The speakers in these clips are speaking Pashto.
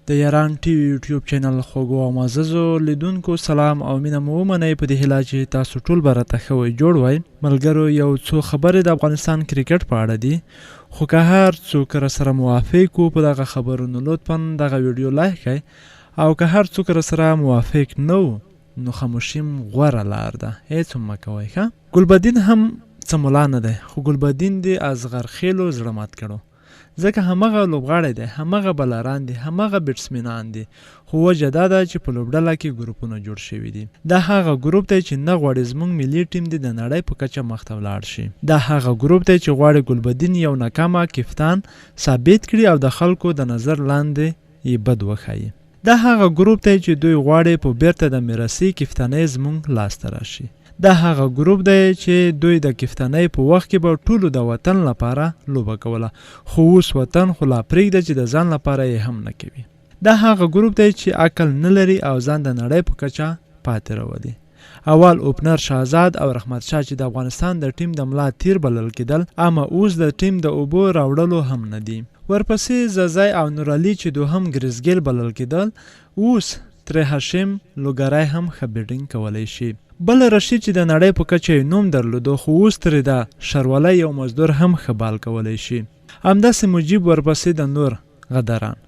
د یاران ټي وي یوټیوب چینل خوږو او معززو لیدونکو سلام او مینه مو ومنئ په دې هیله چې تاسو ټول به راته ښه وئ جوړ وئ. ملګرو یو څو خبرې د افغانستان کرکټ په اړه دي، خو که هر څوک راسره موافق وو په دغه خبرونو لطفا دغه ویډیو لایک کړئ، او که هر څوک راسره موافق نه وو نو خاموشیم غوره لار ده، هیڅ هم مه کوئ. ښه ګلبدین هم څه ملا نه دی، خو ګلبدین د اصغرخیلو زړه مات کړو، ځکه همغه لوبغاړی دی، همغه بالران دي، همغه بیټسمنان دي، خو وجه دا ده چې په لوبډله کې ګروپونه جوړ شوي دي. دا هغه ګروپ دی چې نه غواړي زموږ ملي ټیم د نړۍ په کچه مخته ولاړ شي. دا هغه ګروپ دی چې غواړي ګلبدین یو ناکامه کپتان ثابت کړي او د خلکو د نظر لاندې یې بد وښایي. دا هغه ګروپ دی چې دوی غواړي په بیرته د میراثي کپتانۍ زموږ لاسته راشي. دا هغه ګروپ دی چې دوی د کپتانۍ په وخت کې به ټولو د وطن لپاره لوبه کوله، خو اوس وطن خو لا پرېږده چې د ځان لپاره یې هم نه کوي. دا هغه ګروپ دی چې عقل نه لري او ځان د نړۍ په کچه پاتې راولي. اول اوپنر شهزاد او رحمت شاه چې د افغانستان د ټیم د ملا تیر بلل کېدل، اما اوس د ټیم د اوبو راوړلو هم نه دي. ورپسې ززای او نورعلي چې دوهم ګریزګیل بلل کېدل، اوس ترې هاشم لوګری هم ښه بیټینګ کولی شي. بل رشید چې د نړۍ په کچه یې نوم درلودو، خو اوس ترې د شرولی یو مزدور هم ښه بال کولی شي. همداسې مجیب ورپسې د نور غدران.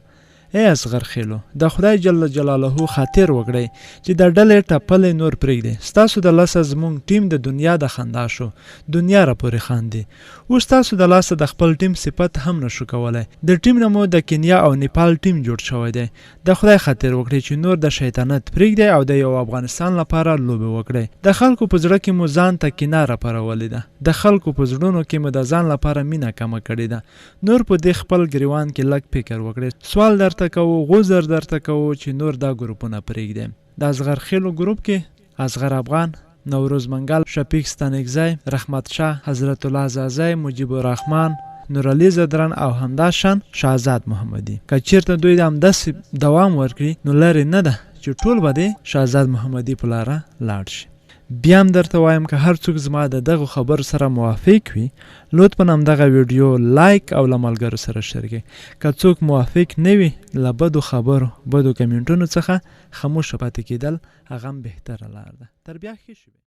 ای اصغرخیلو، د خدای جل جلاله خاطر وکړئ چې د ډلې ټپلې نور پرېږدئ. ستاسو د لاسه زموږ ټیم د دنیا د خندا شو، دنیا راپورې خاندي. اوس ستاسو د لاسه د خپل ټیم صفت هم نشو کولی. د ټیم نه مو د کینیا او نیپال ټیم جوړ شوی دی. د خدای خاطر وکړئ چې نور د شیطانت پرېږدئ او د یو افغانستان لپاره لوبې وکړئ. د خلکو په زړه کې مو ځان ته کینه راپارولې ده، د خلکو په زړونو کې مو د ځان لپاره مینه کمه کړې ده. نور په دې خپل ګریوان کې لږ فکر وکړئ. سوال درته کوو، غوزر درته کوو چې نور دا ګروپونه پرېږدئ. د اصغرخیلو ګروپ کې اصغر افغان، نوروز منګل، شفیق ستانکزی، رحمت شاه، حضرت الله زازی، مجیب الرحمن، نورعلي زدران او همداشان شهزاد محمدي. که چیرته دوی همداسې دوام ورکړي نو لرې نه ده چې ټول به د شهزاد محمدي په لاره لاړ شي. بیا هم درته وایم که هر څوک زما د دغو خبرو سره موافق وي لطفا همدغه ویډیو لایک او له ملګرو سره شریکئ. که څوک موافق نه وي له بدو خبرو بدو کمنټونو څخه خاموشه پاتې کېدل هغه هم بهتره لار ده. تر بیا ښه شوي.